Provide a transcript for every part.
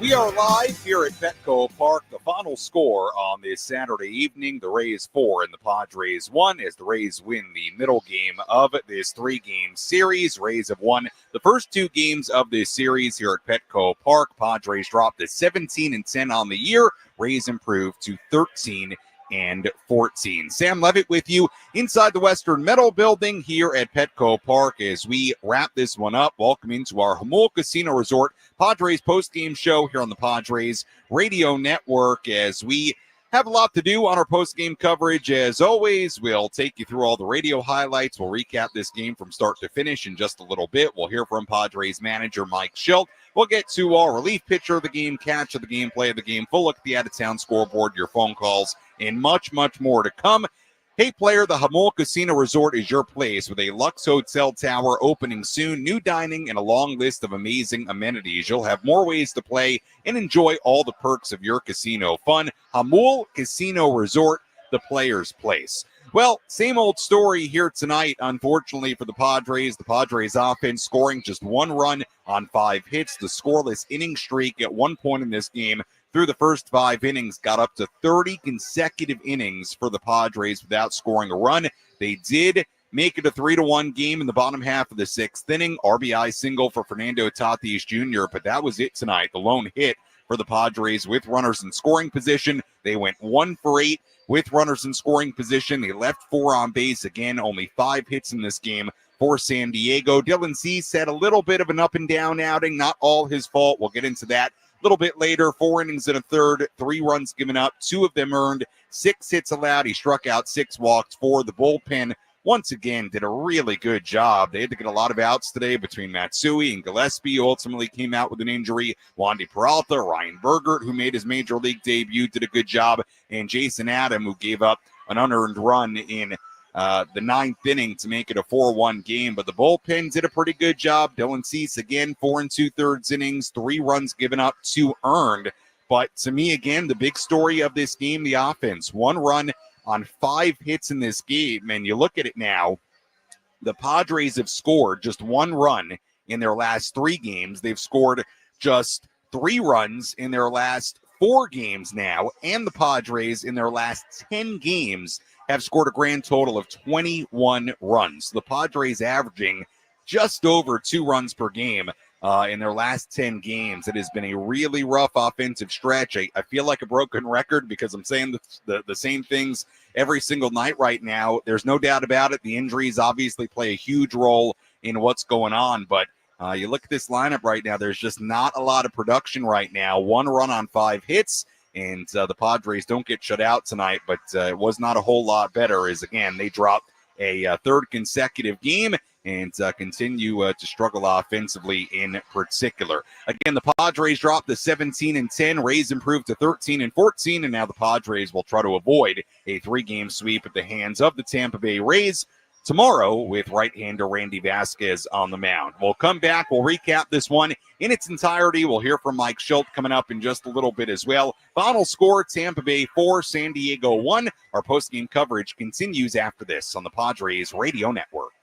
We are live here at Petco Park. The final score on this Saturday evening, the Rays 4 and the Padres 1 as the Rays win the middle game of this three-game series. Rays have won the first two games of this series here at Petco Park. Padres dropped to 17-10 on the year. Rays improved to 13-14. Sam Levitt with you inside the Western Metal Building here at Petco Park as we wrap this one up. Welcome into our Jamul Casino Resort Padres postgame show here on the Padres Radio Network as we have a lot to do on our postgame coverage. As always, we'll take you through all the radio highlights. We'll recap this game from start to finish in just a little bit. We'll hear from Padres manager Mike Shildt. We'll get to our relief pitcher of the game, catch of the game, play of the game, full look at the out-of-town scoreboard, your phone calls, and much, much more to come. Hey, player, the Jamul Casino Resort is your place with a Lux Hotel Tower opening soon, new dining, and a long list of amazing amenities. You'll have more ways to play and enjoy all the perks of your casino fun. Jamul Casino Resort, the player's place. Well, same old story here tonight, unfortunately, for the Padres. The Padres offense scoring just one run on 5 hits. The scoreless inning streak at one point in this game through the first 5 innings got up to 30 consecutive innings for the Padres without scoring a run. They did make it a 3-1 game in the bottom half of the 6th inning. RBI single for Fernando Tatis Jr., but that was it tonight. The lone hit for the Padres with runners in scoring position. They went 1 for 8 with runners in scoring position. They left 4 on base. Again, only 5 hits in this game for San Diego. Dylan Cease had a little bit of an up and down outing. Not all his fault. We'll get into that a little bit later. 4 innings and a third, 3 runs given up, 2 of them earned, 6 hits allowed. He struck out 6 walks for the bullpen. Once again, did a really good job. They had to get a lot of outs today between Matsui and Gillespie, who ultimately came out with an injury. Wandy Peralta, Ryan Bergert, who made his major league debut, did a good job. And Jason Adam, who gave up an unearned run in the 9th inning to make it a 4-1 game. But the bullpen did a pretty good job. Dylan Cease, again, 4 2/3 innings, 3 runs given up, 2 earned. But to me, again, the big story of this game, the offense. 1 run on 5 hits in this game. And you look at it now, the Padres have scored just 1 run in their last 3 games. They've scored just 3 runs in their last 4 games now. And the Padres in their last 10 games have scored a grand total of 21 runs. The Padres averaging just over 2 runs per game in their last 10 games. It has been a really rough offensive stretch. I feel like a broken record because I'm saying the same things every single night right now. There's no doubt about it. The injuries obviously play a huge role in what's going on, but you look at this lineup right now, there's just not a lot of production right now. 1 run on 5 hits, and the Padres don't get shut out tonight, but it was not a whole lot better as, again, they dropped a 3rd consecutive game and continue to struggle offensively in particular. Again, the Padres dropped to 17-10. Rays improved to 13-14, and now the Padres will try to avoid a 3-game sweep at the hands of the Tampa Bay Rays tomorrow with right-hander Randy Vasquez on the mound. We'll come back. We'll recap this one in its entirety. We'll hear from Mike Shildt coming up in just a little bit as well. Final score, Tampa Bay 4, San Diego 1. Our postgame coverage continues after this on the Padres Radio Network.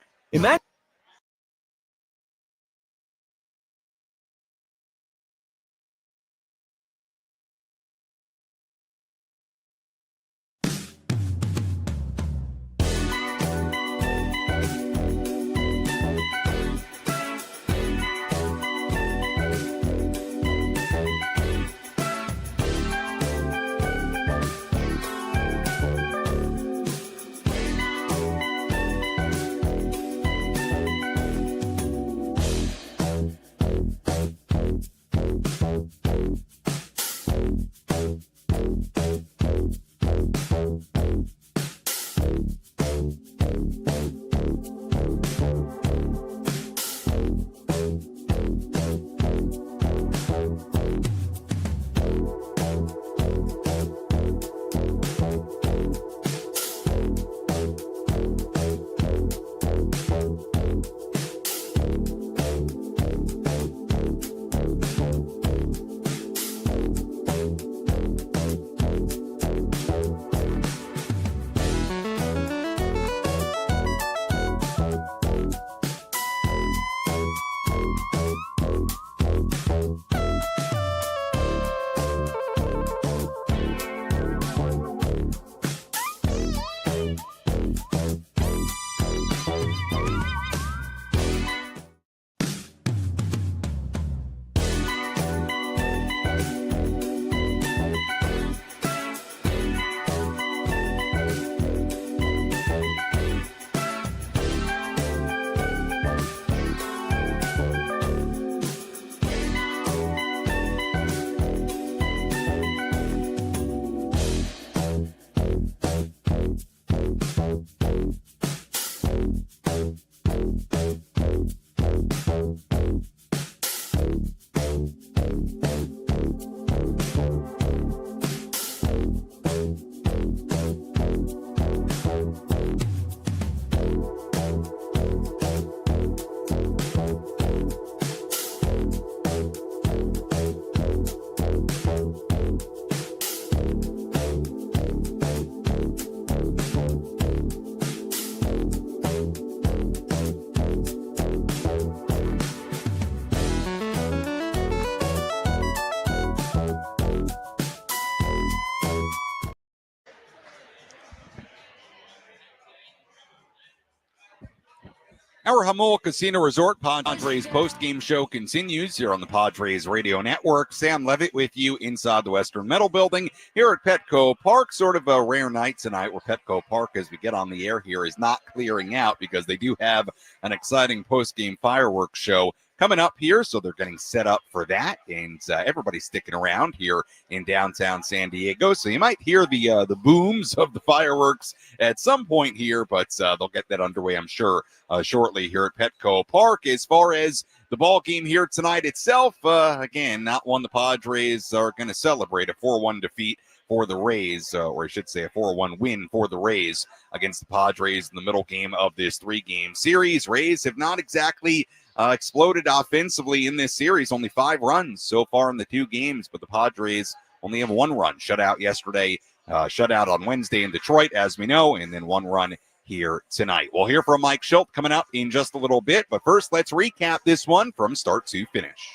Our Jamul Casino Resort Padres postgame show continues here on the Padres Radio Network. Sam Levitt with you inside the Western Metal Building here at Petco Park. Sort of a rare night tonight where Petco Park, as we get on the air here, is not clearing out because they do have an exciting postgame fireworks show coming up here, so they're getting set up for that, and everybody's sticking around here in downtown San Diego, so you might hear the booms of the fireworks at some point here, but they'll get that underway, I'm sure, shortly here at Petco Park. As far as the ball game here tonight itself, again, not one the Padres are going to celebrate, a 4-1 defeat for the Rays, or I should say a 4-1 win for the Rays against the Padres in the middle game of this three-game series. Rays have not exactly exploded offensively in this series. Only 5 runs so far in the 2 games, but the Padres only have 1 run. Shutout yesterday, shutout on Wednesday in Detroit, as we know, and then 1 run here tonight. We'll hear from Mike Shildt coming up in just a little bit, but first let's recap this one from start to finish.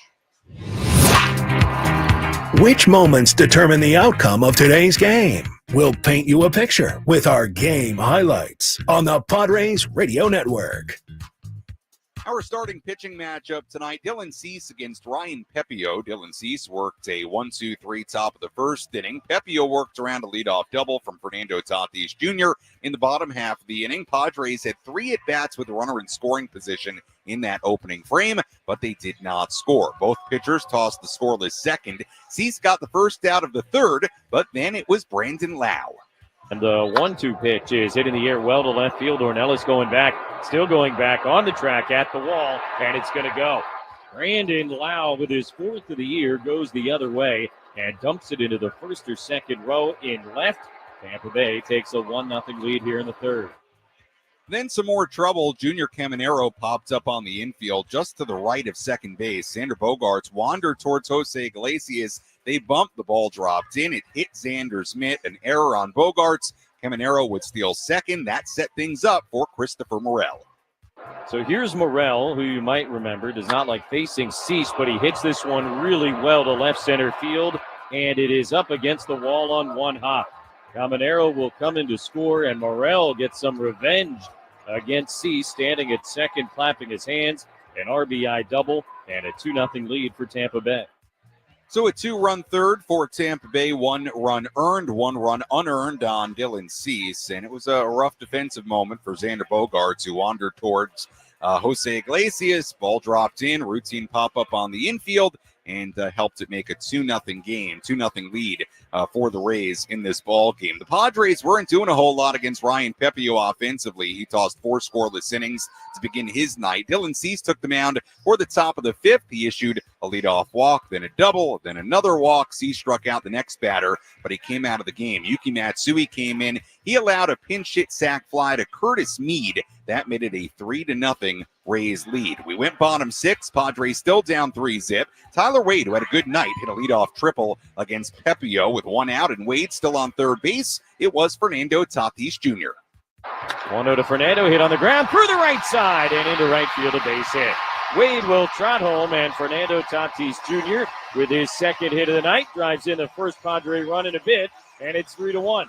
Which moments determine the outcome of today's game? We'll paint you a picture with our game highlights on the Padres Radio Network. Our starting pitching matchup tonight, Dylan Cease against Ryan Pepiot. Dylan Cease worked a 1-2-3 top of the first inning. Pepiot worked around a leadoff double from Fernando Tatis Jr. in the bottom half of the inning. Padres had 3 at-bats with a runner in scoring position in that opening frame, but they did not score. Both pitchers tossed the scoreless second. Cease got the first out of the third, but then it was Brandon Lau. And the 1-2 pitch is hitting the air well to left field. Ornelas going back, still going back on the track at the wall, and it's going to go. Brandon Lau, with his 4th of the year, goes the other way and dumps it into the first or second row in left. Tampa Bay takes a 1-0 lead here in the 3rd. Then some more trouble. Junior Caminero popped up on the infield just to the right of second base. Xander Bogaerts wandered towards Jose Iglesias. They bumped, the ball dropped in. It hit Xander's mitt, an error on Bogaerts. Caminero would steal second. That set things up for Christopher Morel. So here's Morel, who you might remember does not like facing Cease, but he hits this one really well to left center field, and it is up against the wall on one hop. Caminero will come in to score, and Morel gets some revenge against Cease, standing at second, clapping his hands, an RBI double, and a 2-0 lead for Tampa Bay. So a 2-run third for Tampa Bay, 1 run earned, 1 run unearned on Dylan Cease, and it was a rough defensive moment for Xander Bogaerts, who wandered towards Jose Iglesias. Ball dropped in, routine pop-up on the infield, and helped it make a 2-0 game, 2-0 lead for the Rays in this ball game. The Padres weren't doing a whole lot against Ryan Pepiot offensively. He tossed 4 scoreless innings to begin his night. Dylan Cease took the mound for the top of the 5th. He issued a leadoff walk, then a double, then another walk. Cease struck out the next batter, but he came out of the game. Yuki Matsui came in. He allowed a pinch hit sac fly to Curtis Mead. That made it a 3-0 Rays lead. We went bottom 6. Padres still down 3-zip. Tyler Wade, who had a good night, hit a leadoff triple against Pepiot with 1 out, and Wade still on third base. It was Fernando Tatis Jr. 1-0 to Fernando, hit on the ground through the right side and into right field, a base hit. Wade will trot home, and Fernando Tatis Jr. with his 2nd hit of the night drives in the first Padre run in a bit, and it's 3-1.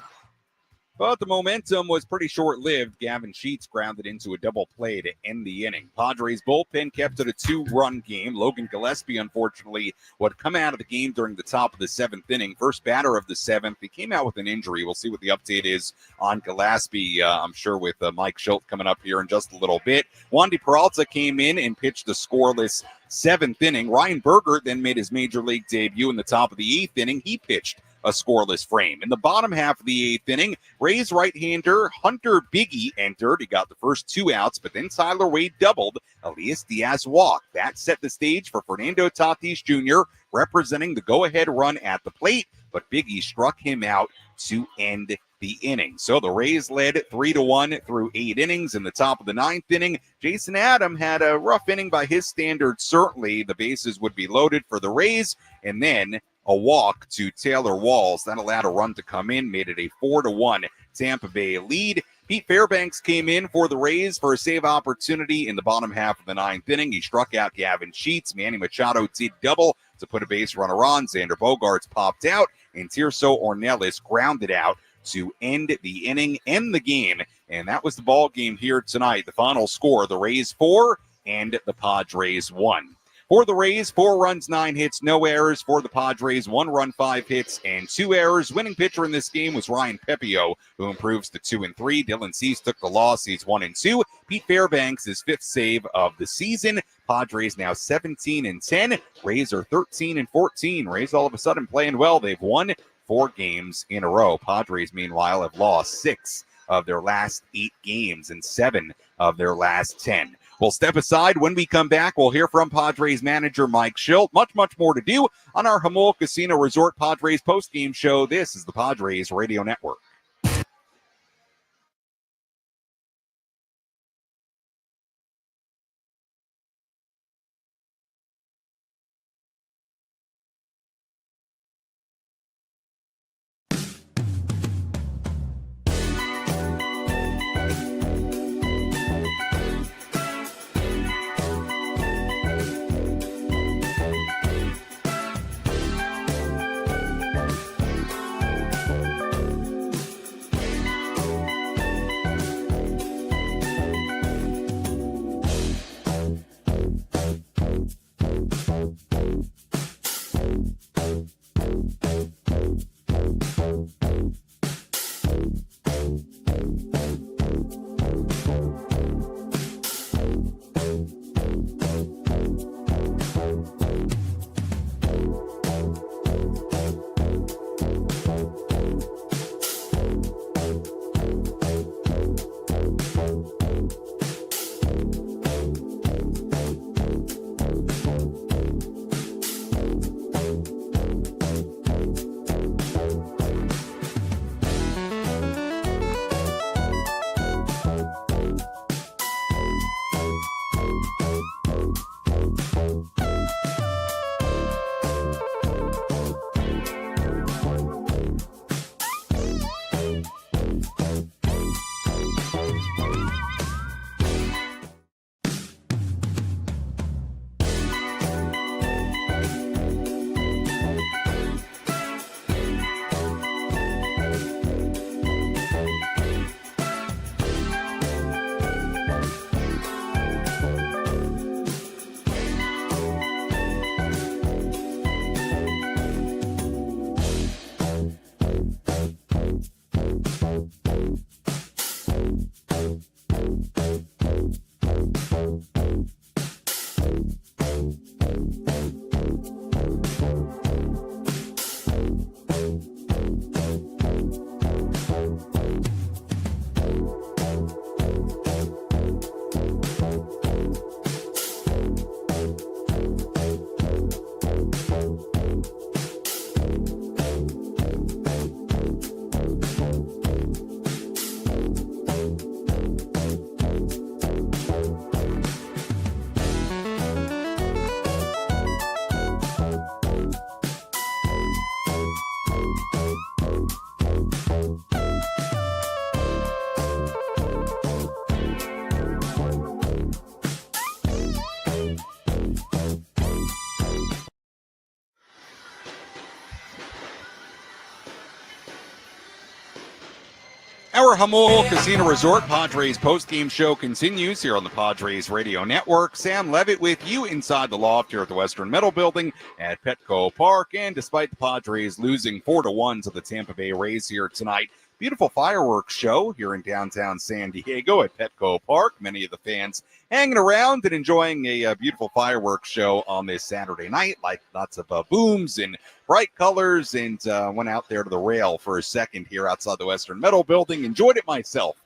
But the momentum was pretty short-lived. Gavin Sheets grounded into a double play to end the inning. Padres bullpen kept it a 2-run game. Logan Gillespie, unfortunately, would come out of the game during the top of the 7th inning. First batter of the 7th. He came out with an injury. We'll see what the update is on Gillespie, I'm sure, with Mike Shildt coming up here in just a little bit. Wandy Peralta came in and pitched a scoreless 7th inning. Ryan Berger then made his major league debut in the top of the 8th inning. He pitched a scoreless frame. In the bottom half of the 8th inning, Rays right-hander Hunter Biggie entered. He got the first 2 outs, but then Tyler Wade doubled. Elias Diaz walked. That set the stage for Fernando Tatis Jr. representing the go-ahead run at the plate, but Biggie struck him out to end the inning. So the Rays led 3-1 through 8 innings. In the top of the 9th inning, Jason Adam had a rough inning by his standards. Certainly, the bases would be loaded for the Rays, and then a walk to Taylor Walls. That allowed a run to come in, made it a 4-1 Tampa Bay lead. Pete Fairbanks came in for the Rays for a save opportunity in the bottom half of the 9th inning. He struck out Gavin Sheets. Manny Machado did double to put a base runner on. Xander Bogaerts popped out, and Tirso Ornelas grounded out to end the inning, end the game And that was the ball game here tonight. The final score, the Rays 4 and the Padres 1. For the Rays, 4 runs, 9 hits, no errors. For the Padres, 1 run, 5 hits, and 2 errors. Winning pitcher in this game was Ryan Pepio, who improves to 2-3. Dylan Cease took the loss. He's 1-2. Pete Fairbanks, his 5th save of the season. Padres now 17-10. Rays are 13-14. Rays all of a sudden playing well. They've won 4 games in a row. Padres, meanwhile, have lost 6 of their last 8 games and 7 of their last 10. We'll step aside. When we come back, we'll hear from Padres manager Mike Shildt. Much more to do on our Jamul Casino Resort Padres postgame show. This is the Padres Radio Network. Our Jamul Casino Resort Padres postgame show continues here on the Padres Radio Network. Sam Levitt with you inside the loft here at the Western Metal Building at Petco Park. And despite the Padres losing 4-1 to the Tampa Bay Rays here tonight, beautiful fireworks show here in downtown San Diego at Petco Park. Many of the fans hanging around and enjoying a beautiful fireworks show on this Saturday night, like lots of booms and bright colors, and went out there to the rail for a second here outside the Western Metal Building. Enjoyed it myself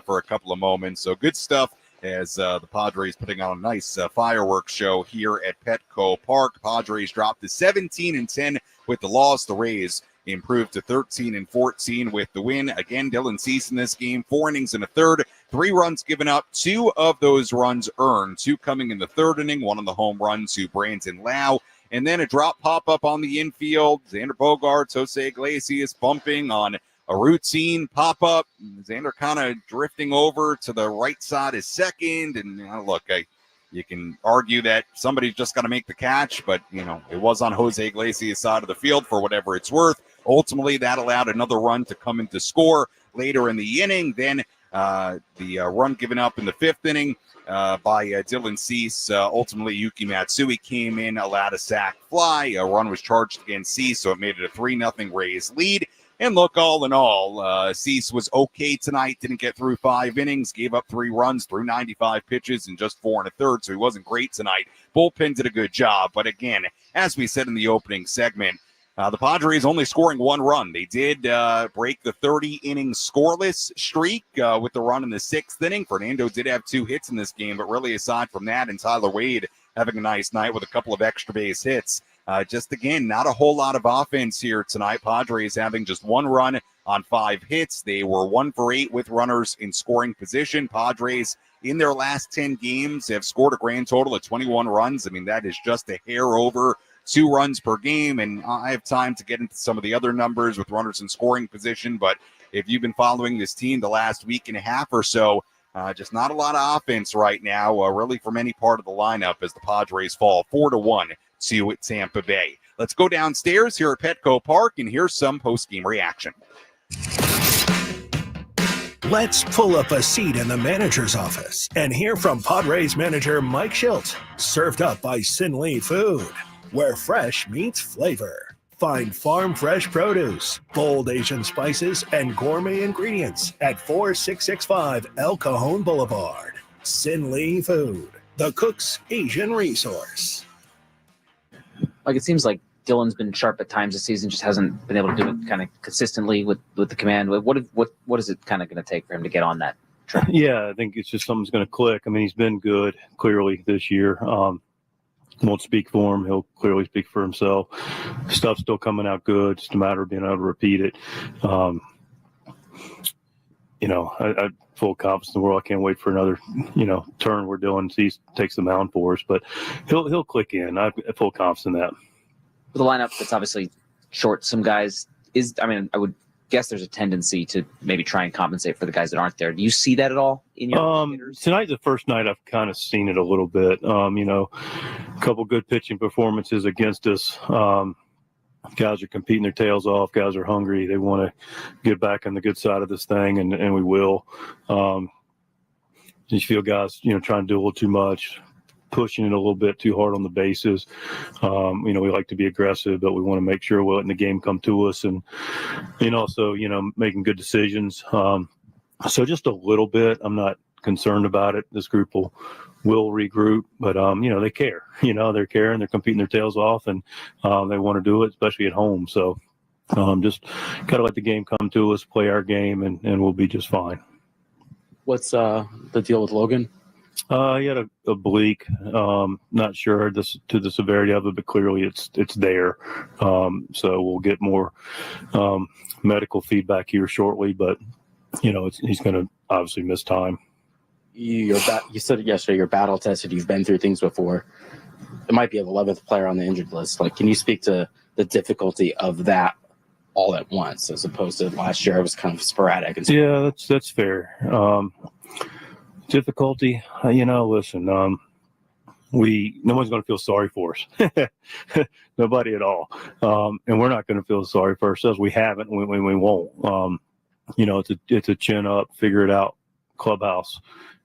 for a couple of moments. So good stuff as the Padres putting on a nice fireworks show here at Petco Park. Padres dropped to 17-10 with the loss. The Rays improved to 13-14 with the win. Again, Dylan Cease in this game, 4 innings and a third, 3 runs given up, 2 of those runs earned, 2 coming in the third inning, 1 on the home run to Brandon Lau. And then a drop pop-up on the infield. Xander Bogaerts, Jose Iglesias bumping on a routine pop-up. Xander kind of drifting over to the right side is second. And look, you can argue that somebody's just got to make the catch, but, it was on Jose Iglesias' side of the field for whatever it's worth. Ultimately, that allowed another run to come into score later in the inning. Then The run given up in the 5th inning by Dylan Cease. Ultimately, Yuki Matsui came in, allowed a sac fly. A run was charged against Cease, so it made it a 3-0 Rays lead. And look, all in all, Cease was okay tonight. Didn't get through 5 innings, gave up 3 runs, threw 95 pitches in just 4 1/3, so he wasn't great tonight. Bullpen did a good job, but again, as we said in the opening segment, the Padres only scoring 1 run. They did break the 30-inning scoreless streak with the run in the 6th inning. Fernando did have 2 hits in this game, but really aside from that, and Tyler Wade having a nice night with a couple of extra base hits. Just again, not a whole lot of offense here tonight. Padres having just 1 run on 5 hits. They were 1 for 8 with runners in scoring position. Padres in their last 10 games have scored a grand total of 21 runs. I mean, that is just a hair over 2 runs per game. And I have time to get into some of the other numbers with runners in scoring position. But if you've been following this team the last week and a half or so, just not a lot of offense right now, really from any part of the lineup as the Padres fall 4-1 to Tampa Bay. Let's go downstairs here at Petco Park and here's some post-game reaction. Let's pull up a seat in the manager's office and hear from Padres manager Mike Shildt, served up by Sin Lee Food, where fresh meets flavor. Find farm fresh produce, bold Asian spices, and gourmet ingredients at 4665 El Cajon Boulevard. Sin Lee Food, the cook's Asian resource. Like, it seems like Dylan's been sharp at times this season, just hasn't been able to do it kind of consistently with the command. What is it kind of going to take for him to get on that track? Yeah, I think it's just something's going to click. I mean, he's been good clearly this year. Won't speak for him. He'll clearly speak for himself. Stuff's still coming out good. It's just a matter of being able to repeat it. I full confidence in the world. I can't wait for another, turn where Dylan takes the mound for us. But he'll click in. I have full confidence in that. The lineup that's obviously short some guys I would guess there's a tendency to maybe try and compensate for the guys that aren't there. Do you see that at all in your tonight's the first night I've kind of seen it a little bit. A couple good pitching performances against us. Guys are competing their tails off. Guys are hungry. They want to get back on the good side of this thing, and we will. You feel guys, trying to do a little too much, pushing it a little bit too hard on the bases. We like to be aggressive, but we want to make sure we're letting the game come to us and also, making good decisions. So just a little bit. I'm not concerned about it. This group will regroup, but they care. They're caring. They're competing their tails off, and they want to do it, especially at home. So just got to let the game come to us, play our game, and we'll be just fine. What's the deal with Logan? He had a oblique. Not sure to the severity of it, but clearly it's there. So we'll get more medical feedback here shortly. But he's going to obviously miss time. You said it yesterday. You're battle tested. You've been through things before. It might be the 11th player on the injured list. Like, can you speak to the difficulty of that all at once, as opposed to last year? It was kind of sporadic. Yeah, that's fair. Difficulty, listen, no one's going to feel sorry for us. Nobody at all. And we're not going to feel sorry for ourselves. We haven't, we won't. It's a chin up, figure it out clubhouse.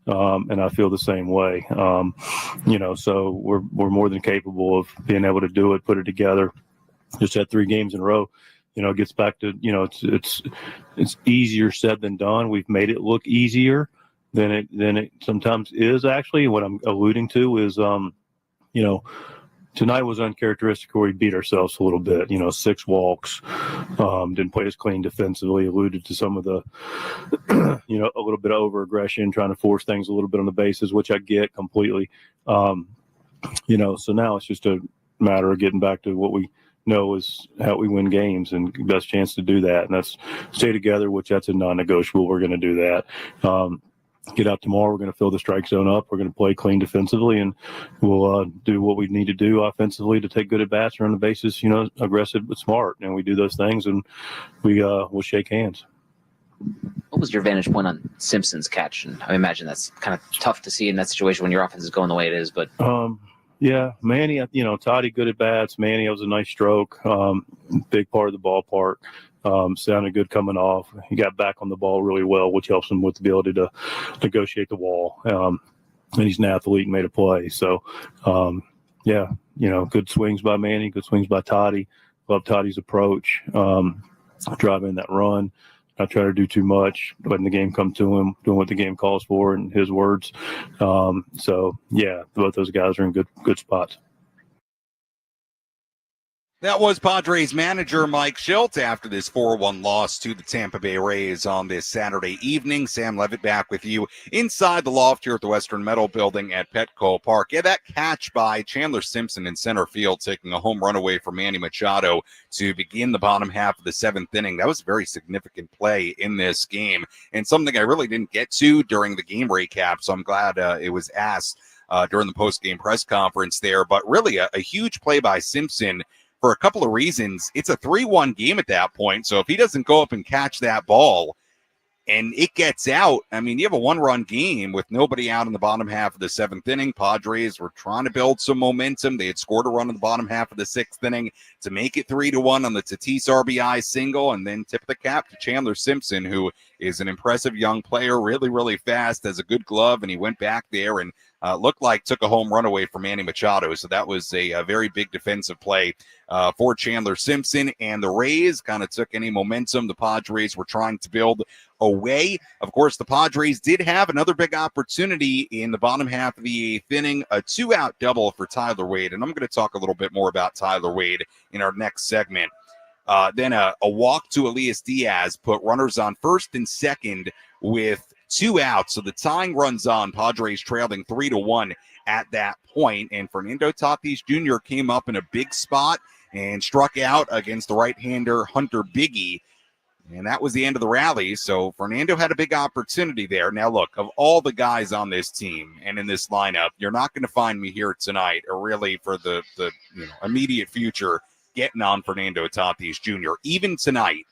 And I feel the same way. So we're more than capable of being able to do it, put it together. Just had 3 games in a row. It gets back to, it's easier said than done. We've made it look easier than it sometimes is. Actually, what I'm alluding to is, tonight was uncharacteristic where we beat ourselves a little bit. 6 walks, didn't play as clean defensively. Alluded to some of the, a little bit of over aggression, trying to force things a little bit on the bases, which I get completely. So now it's just a matter of getting back to what we know is how we win games, and best chance to do that, and that's stay together, which that's a non-negotiable. We're going to do that. Get out tomorrow. We're going to fill the strike zone up. We're going to play clean defensively, and we'll do what we need to do offensively to take good at bats, run the bases, aggressive but smart. And we do those things, and we'll shake hands. What was your vantage point on Simpson's catch? And I imagine that's kind of tough to see in that situation when your offense is going the way it is. But yeah, Manny, Toddy good at bats. Manny, that was a nice stroke. Big part of the ballpark. Sounded good coming off. He got back on the ball really well, which helps him with the ability to negotiate the wall. And he's an athlete and made a play. So, yeah, good swings by Manny, good swings by Toddy. Love Toddy's approach, driving that run. Not trying to do too much, letting the game come to him, doing what the game calls for, in his words. So, yeah, both those guys are in good spots. That was Padres manager Mike Shildt after this 4-1 loss to the Tampa Bay Rays on this Saturday evening. Sam Levitt back with you inside the loft here at the Western Metal Building at Petco Park. Yeah, that catch by Chandler Simpson in center field, taking a home run away from Manny Machado to begin the bottom half of the seventh inning. That was a very significant play in this game, and something I really didn't get to during the game recap, so I'm glad it was asked during the post-game press conference there. But really a huge play by Simpson for a couple of reasons. It's a 3-1 game at that point, so if he doesn't go up and catch that ball and it gets out, I mean, you have a one-run game with nobody out in the bottom half of the seventh inning. Padres were trying to build some momentum. They had scored a run in the bottom half of the sixth inning to make it 3-1 on the Tatis RBI single, and then tip the cap to Chandler Simpson, who is an impressive young player, really, really fast, has a good glove, and he went back there and looked like took a home run away from Manny Machado. So that was a very big defensive play for Chandler Simpson. And the Rays kind of took any momentum the Padres were trying to build away. Of course, the Padres did have another big opportunity in the bottom half of the eighth inning, a 2-out double for Tyler Wade. And I'm going to talk a little bit more about Tyler Wade in our next segment. Then a walk to Elias Diaz put runners on first and second with 2 outs. So the tying runs on, Padres trailing 3-1 at that point. And Fernando Tatis Jr. came up in a big spot and struck out against the right-hander Hunter Biggie. And that was the end of the rally. So Fernando had a big opportunity there. Now, look, of all the guys on this team and in this lineup, you're not going to find me here tonight, or really for the immediate future, getting on Fernando Tatis Jr. Even tonight,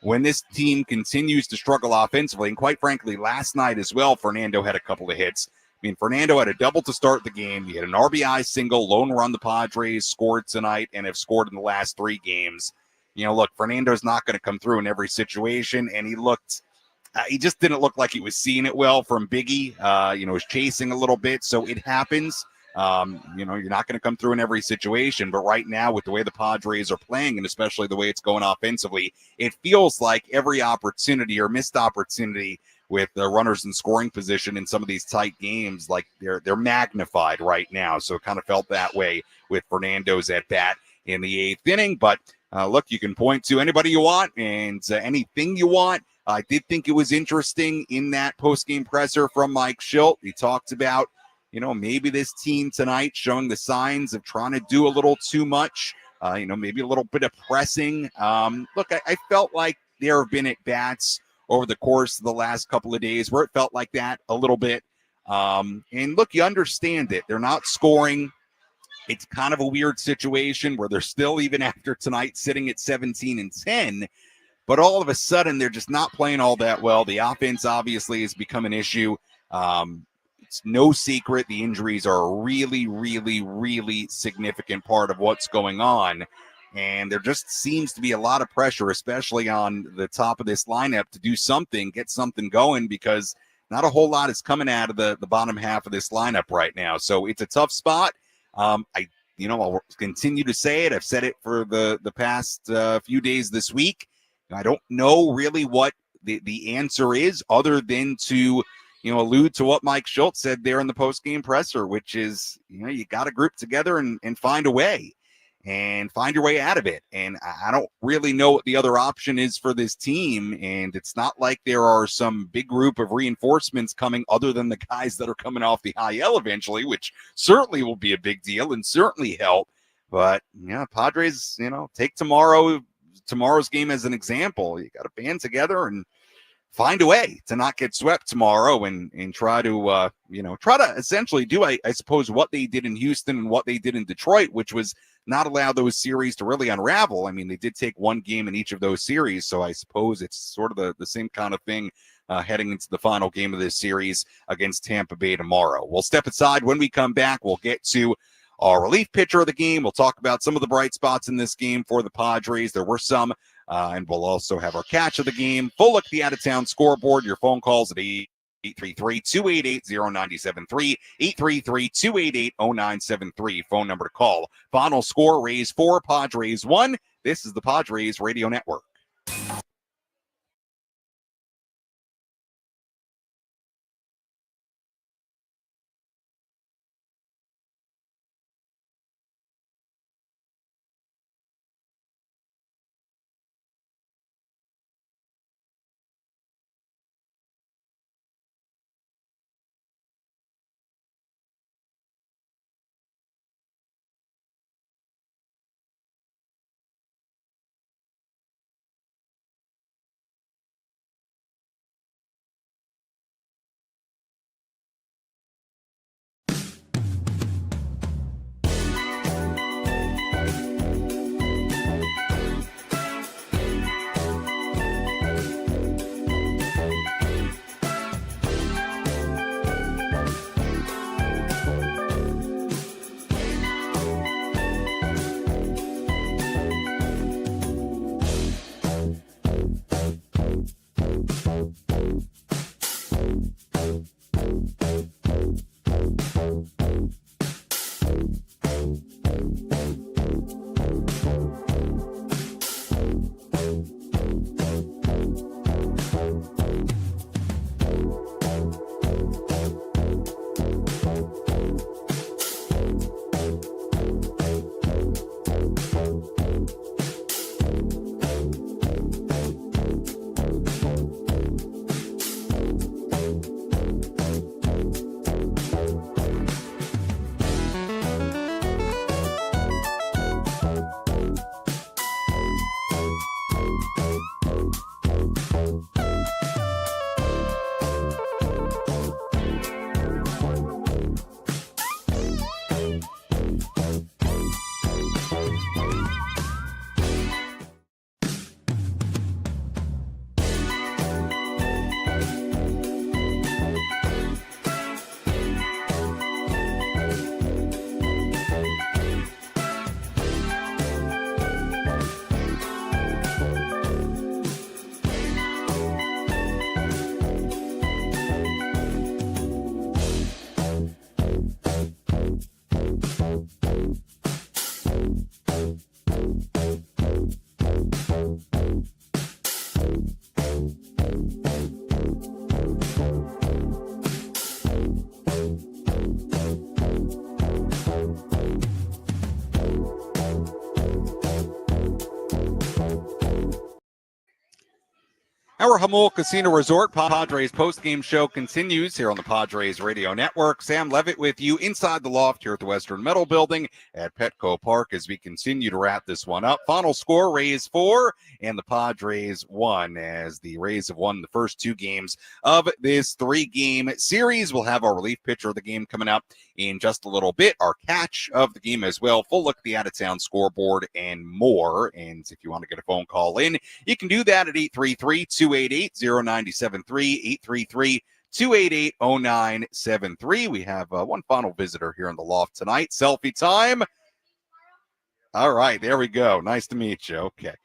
when this team continues to struggle offensively, and quite frankly, last night as well, Fernando had a couple of hits. I mean, Fernando had a double to start the game. He had an RBI single, lone run the Padres scored tonight and have scored in the last 3 games. Look, Fernando's not going to come through in every situation, and he just didn't look like he was seeing it well from Biggie. Was chasing a little bit, so it happens. You're not going to come through in every situation, but right now with the way the Padres are playing, and especially the way it's going offensively, it feels like every opportunity or missed opportunity with the runners in scoring position in some of these tight games, like they're magnified right now. So it kind of felt that way with Fernando's at bat in the eighth inning. But look, you can point to anybody you want and anything you want. I did think it was interesting in that post-game presser from Mike Shildt. He talked about maybe this team tonight showing the signs of trying to do a little too much, maybe a little bit of pressing. Look, I felt like there have been at-bats over the course of the last couple of days where it felt like that a little bit. And look, you understand it. They're not scoring. It's kind of a weird situation where they're still, even after tonight, sitting at 17-10. But all of a sudden, they're just not playing all that well. The offense obviously has become an issue. It's no secret the injuries are a really, really, really significant part of what's going on. And there just seems to be a lot of pressure, especially on the top of this lineup, to do something, get something going, because not a whole lot is coming out of the bottom half of this lineup right now. So it's a tough spot. I'll continue to say it. I've said it for the past few days this week. I don't know really what the answer is, other than to allude to what Mike Shildt said there in the post-game presser, which is, you got to group together and find a way and find your way out of it. And I don't really know what the other option is for this team. And it's not like there are some big group of reinforcements coming other than the guys that are coming off the IL eventually, which certainly will be a big deal and certainly help. But, Padres, take tomorrow's game as an example. You got to band together and find a way to not get swept tomorrow and try to essentially do, I suppose, what they did in Houston and what they did in Detroit, which was not allow those series to really unravel. I mean, they did take one game in each of those series, so I suppose it's sort of the same kind of thing heading into the final game of this series against Tampa Bay tomorrow. We'll step aside. When we come back, we'll get to our relief pitcher of the game. We'll talk about some of the bright spots in this game for the Padres. There were some And we'll also have our catch of the game. Full look at the out-of-town scoreboard. Your phone calls at 833-288-0973, 833-288-0973. Phone number to call. Final score, Rays 4, Padres 1. This is the Padres Radio Network. Our Jamul Casino Resort Padres postgame show continues here on the Padres Radio Network. Sam Levitt with you inside the loft here at the Western Metal Building at Petco Park as we continue to wrap this one up. Final score, Rays 4 and the Padres 1, as the Rays have won the first two games of this three-game series. We'll have our relief pitcher of the game coming up in just a little bit, our catch of the game as well, full look at the out-of-town scoreboard and more. And if you want to get a phone call in, you can do that at 833-288-0973, 833-288-0973. We have one final visitor here in the loft tonight. Selfie time. All right, there we go. Nice to meet you. Okay.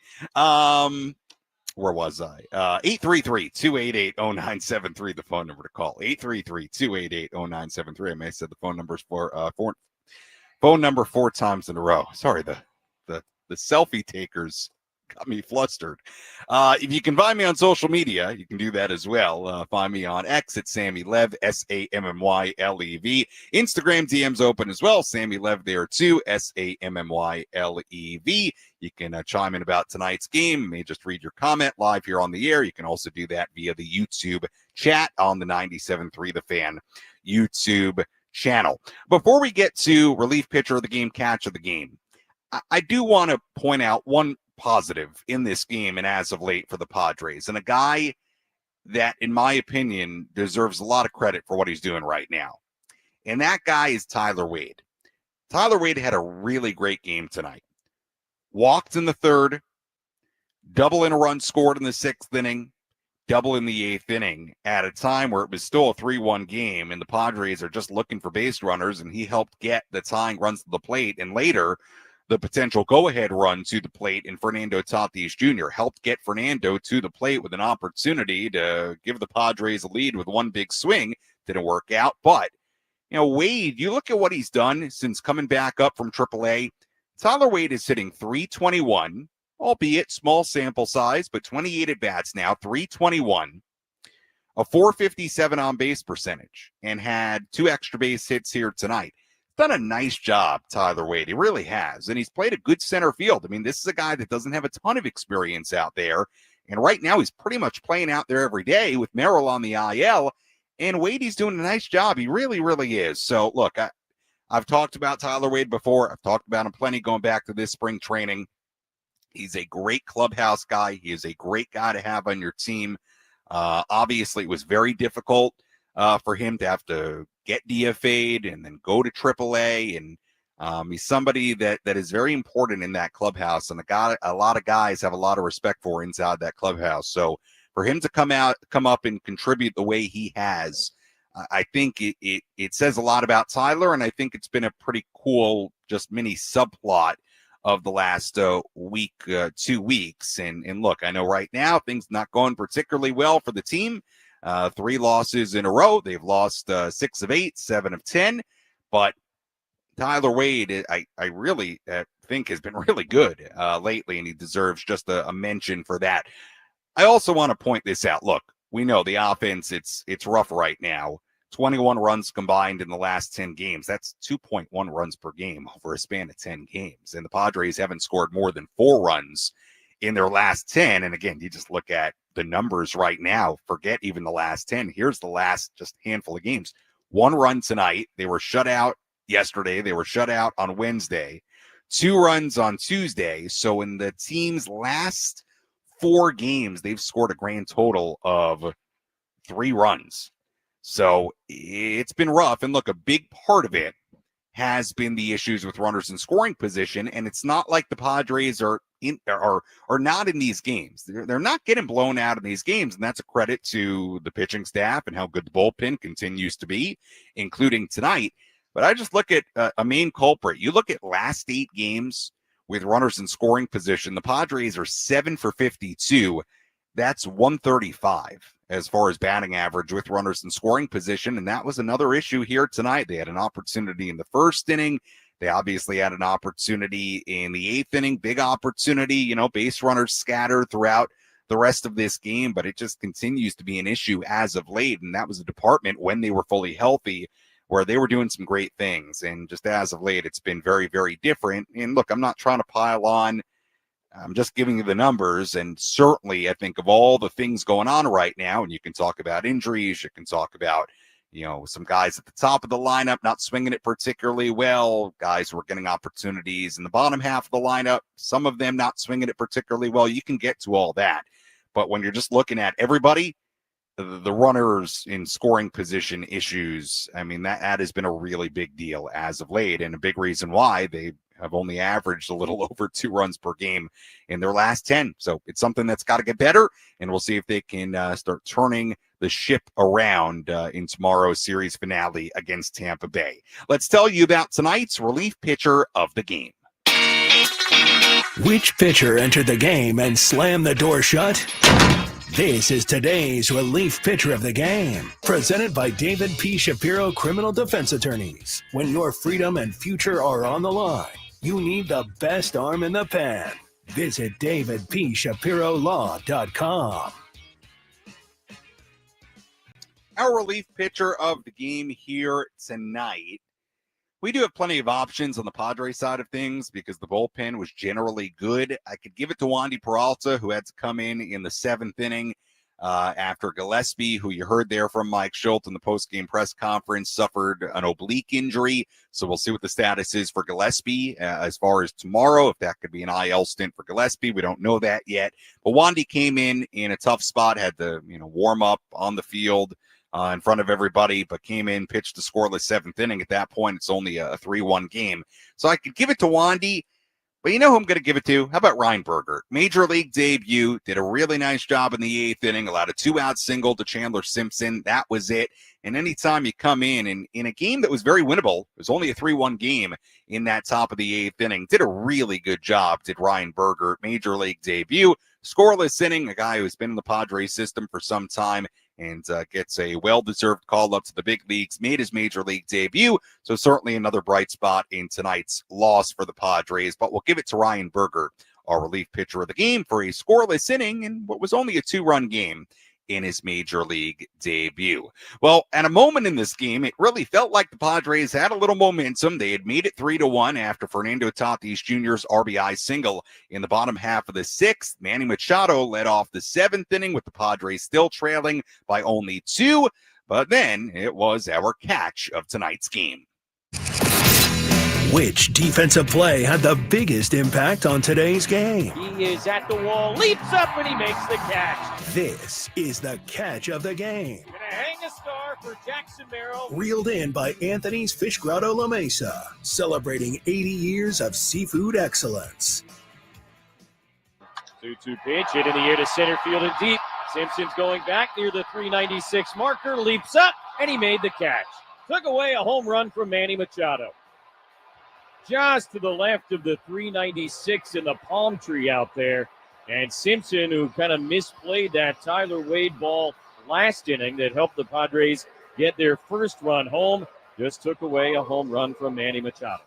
Where was I? 833-288-0973, the phone number to call. 833-288-0973. I may have said the phone numbers for phone number four times in a row. Sorry, the selfie takers got me flustered. If you can find me on social media, you can do that as well. Find me on X at Sammy Lev, SAMMYLEV. Instagram DM's open as well. Sammy Lev there too, SAMMYLEV. You can chime in about tonight's game. You may just read your comment live here on the air. You can also do that via the YouTube chat on the 97.3 The Fan YouTube channel. Before we get to relief pitcher of the game, catch of the game, I do want to point out one positive in this game and as of late for the Padres, and a guy that, in my opinion, deserves a lot of credit for what he's doing right now. And that guy is Tyler Wade. Tyler Wade had a really great game tonight. Walked in the third, double in a run scored in the sixth inning, double in the eighth inning at a time where it was still a 3-1 game, and the Padres are just looking for base runners, and he helped get the tying runs to the plate. And later, the potential go-ahead run to the plate, and Fernando Tatis Jr. helped get Fernando to the plate with an opportunity to give the Padres a lead with one big swing. Didn't work out, but Wade, you look at what he's done since coming back up from AAA. Tyler Wade is hitting .321, albeit small sample size, but 28 at-bats now, .321, a .457 on-base percentage, and had 2 extra base hits here tonight. Done a nice job, Tyler Wade. He really has, and he's played a good center field. I mean, this is a guy that doesn't have a ton of experience out there, and right now he's pretty much playing out there every day with Merrill on the IL, and Wade, he's doing a nice job. He really, really is. So, look, I've talked about Tyler Wade before. I've talked about him plenty going back to this spring training. He's a great clubhouse guy. He is a great guy to have on your team. Obviously, it was very difficult for him to have to get DFA'd and then go to AAA. And he's somebody that is very important in that clubhouse. And a lot of guys have a lot of respect for inside that clubhouse. So for him to come up and contribute the way he has, I think it says a lot about Tyler, and I think it's been a pretty cool just mini subplot of the last 2 weeks. And look, I know right now things not going particularly well for the team. 3 losses in a row. They've lost 6 of 8, 7 of 10. But Tyler Wade, I really think has been really good lately, and he deserves just a mention for that. I also want to point this out. Look, we know the offense, it's rough right now. 21 runs combined in the last 10 games. That's 2.1 runs per game over a span of 10 games. And the Padres haven't scored more than 4 runs in their last 10. And again, you just look at the numbers right now, forget even the last 10. Here's the last just handful of games. 1 run tonight. They were shut out yesterday. They were shut out on Wednesday. 2 runs on Tuesday. So in the team's last 4 games, they've scored a grand total of 3 runs. So it's been rough. And look, a big part of it has been the issues with runners in scoring position. And it's not like the Padres are not in these games. They're not getting blown out in these games. And that's a credit to the pitching staff and how good the bullpen continues to be, including tonight. But I just look at a main culprit. You look at last 8 games with runners in scoring position. The Padres are 7 for 52. That's 135 as far as batting average with runners in scoring position. And that was another issue here tonight. They had an opportunity in the first inning. They obviously had an opportunity in the 8th inning, big opportunity, base runners scattered throughout the rest of this game, but it just continues to be an issue as of late. And that was a department when they were fully healthy where they were doing some great things. And just as of late, it's been very, very different. And look, I'm not trying to pile on. I'm just giving you the numbers. And certainly, I think of all the things going on right now, and you can talk about injuries, you can talk about, some guys at the top of the lineup not swinging it particularly well, guys who are getting opportunities in the bottom half of the lineup, some of them not swinging it particularly well. You can get to all that. But when you're just looking at everybody, the runners in scoring position issues, I mean, that has been a really big deal as of late, and a big reason why they have only averaged a little over 2 runs per game in their last 10. So it's something that's got to get better, and we'll see if they can start turning the ship around in tomorrow's series finale against Tampa Bay. Let's tell you about tonight's relief pitcher of the game. Which pitcher entered the game and slammed the door shut? This is today's relief pitcher of the game, presented by David P. Shapiro Criminal Defense Attorneys. When your freedom and future are on the line, you need the best arm in the pen. Visit davidpshapirolaw.com. Our relief pitcher of the game here tonight. We do have plenty of options on the Padres side of things because the bullpen was generally good. I could give it to Wandy Peralta, who had to come in the 7th inning after Gillespie, who you heard there from Mike Shildt in the postgame press conference, suffered an oblique injury. So we'll see what the status is for Gillespie as far as tomorrow, if that could be an IL stint for Gillespie. We don't know that yet. But Wandy came in a tough spot, had to warm up on the field in front of everybody, but came in, pitched the scoreless 7th inning. At that point, it's only a 3-1 game. So I could give it to Wandy, But you know who I'm going to give it to? How about Ryan Berger? Major league debut, did a really nice job in the 8th inning, allowed a 2-out single to Chandler Simpson. That was it. And anytime you come in a game that was very winnable, it was only a 3-1 game in that top of the 8th inning, did a really good job, did Ryan Berger. Major league debut, scoreless inning, a guy who's been in the Padres system for some time, and gets a well-deserved call up to the big leagues, made his major league debut. So certainly another bright spot in tonight's loss for the Padres. But we'll give it to Ryan Berger, our relief pitcher of the game, for a scoreless inning in what was only a 2-run game in his major league debut. Well, at a moment in this game, it really felt like the Padres had a little momentum. They had made it 3-1 after Fernando Tatis Jr.'s RBI single in the bottom half of the 6th. Manny Machado led off the 7th inning with the Padres still trailing by only 2. But then it was our catch of tonight's game. Which defensive play had the biggest impact on today's game? He is at the wall, leaps up, and he makes the catch. This is the catch of the game. Gonna hang a star for Jackson Merrill. Reeled in by Anthony's Fish Grotto La Mesa, celebrating 80 years of seafood excellence. 2-2 pitch, hit in the air to center field and deep. Simpson's going back near the 396 marker, leaps up, and he made the catch. Took away a home run from Manny Machado. Just to the left of the 396 in the palm tree out there. And Simpson, who kind of misplayed that Tyler Wade ball last inning that helped the Padres get their first run home, just took away a home run from Manny Machado.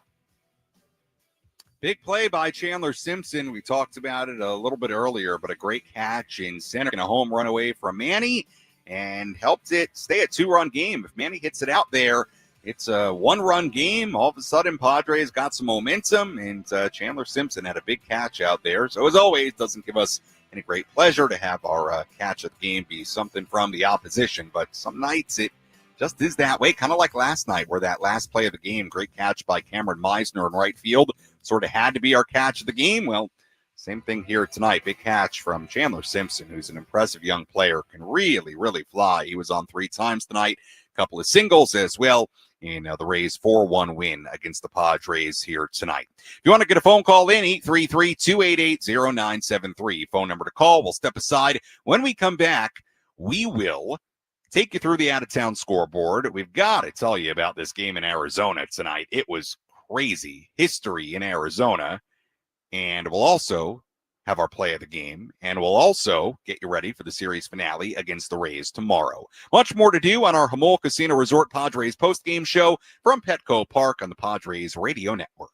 Big play by Chandler Simpson. We talked about it a little bit earlier, but a great catch in center and a home run away from Manny and helped it stay a 2-run game. If Manny hits it out there, it's a 1-run game. All of a sudden, Padres got some momentum, and Chandler Simpson had a big catch out there. So, as always, doesn't give us any great pleasure to have our catch of the game be something from the opposition. But some nights it just is that way, kind of like last night, where that last play of the game, great catch by Cameron Meisner in right field, sort of had to be our catch of the game. Well, same thing here tonight. Big catch from Chandler Simpson, who's an impressive young player, can really, really fly. He was on 3 times tonight, a couple of singles as well in the Rays' 4-1 win against the Padres here tonight. If you want to get a phone call in, 833-288-0973. Phone number to call. We'll step aside. When we come back, we will take you through the out-of-town scoreboard. We've got to tell you about this game in Arizona tonight. It was crazy history in Arizona. And we'll also have our play of the game, and we'll also get you ready for the series finale against the Rays tomorrow. Much more to do on our Jamul Casino Resort Padres postgame show from Petco Park on the Padres Radio Network.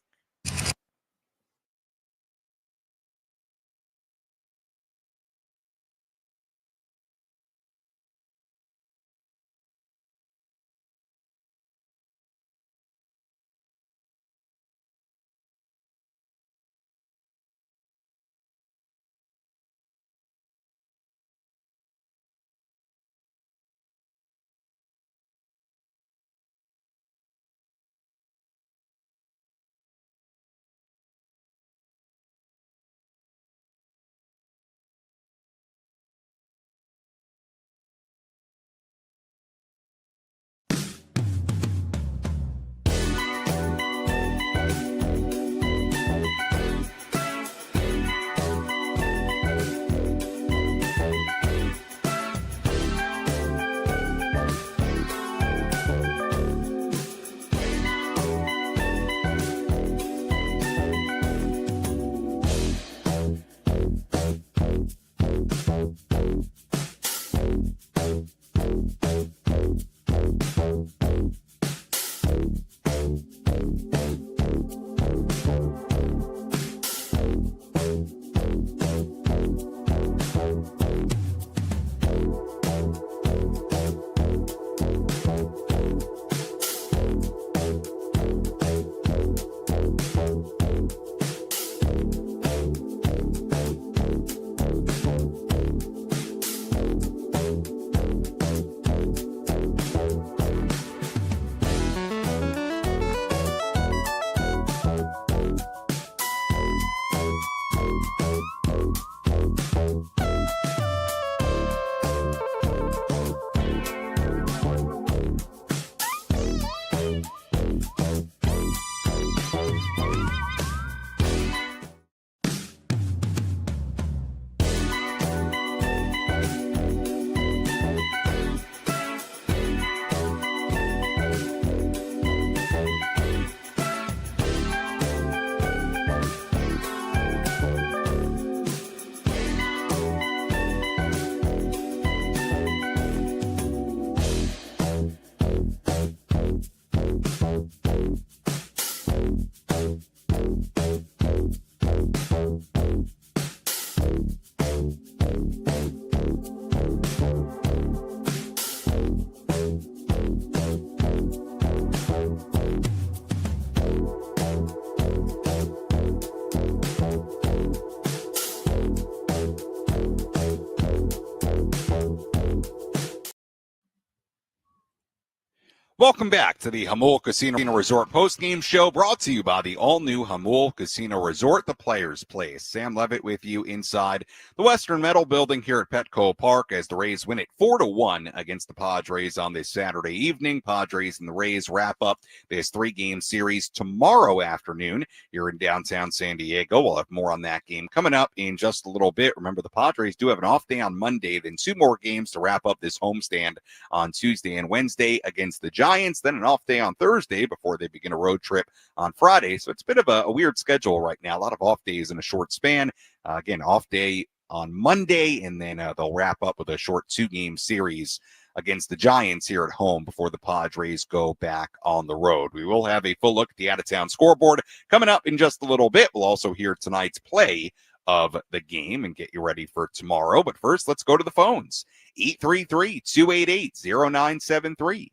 Welcome back to the Jamul Casino Resort postgame show, brought to you by the all-new Jamul Casino Resort, the Players' Place. Sam Levitt with you inside the Western Metal Building here at Petco Park as the Rays win it 4-1 against the Padres on this Saturday evening. Padres and the Rays wrap up this 3-game series tomorrow afternoon here in downtown San Diego. We'll have more on that game coming up in just a little bit. Remember, the Padres do have an off day on Monday, then 2 more games to wrap up this homestand on Tuesday and Wednesday against the Giants, then an off day on Thursday before they begin a road trip on Friday. So it's a bit of a weird schedule right now. A lot of off days in a short span. Again, off day on Monday, and then they'll wrap up with a short 2-game series against the Giants here at home before the Padres go back on the road. We will have a full look at the out-of-town scoreboard coming up in just a little bit. We'll also hear tonight's play of the game and get you ready for tomorrow. But first, let's go to the phones. 833-288-0973.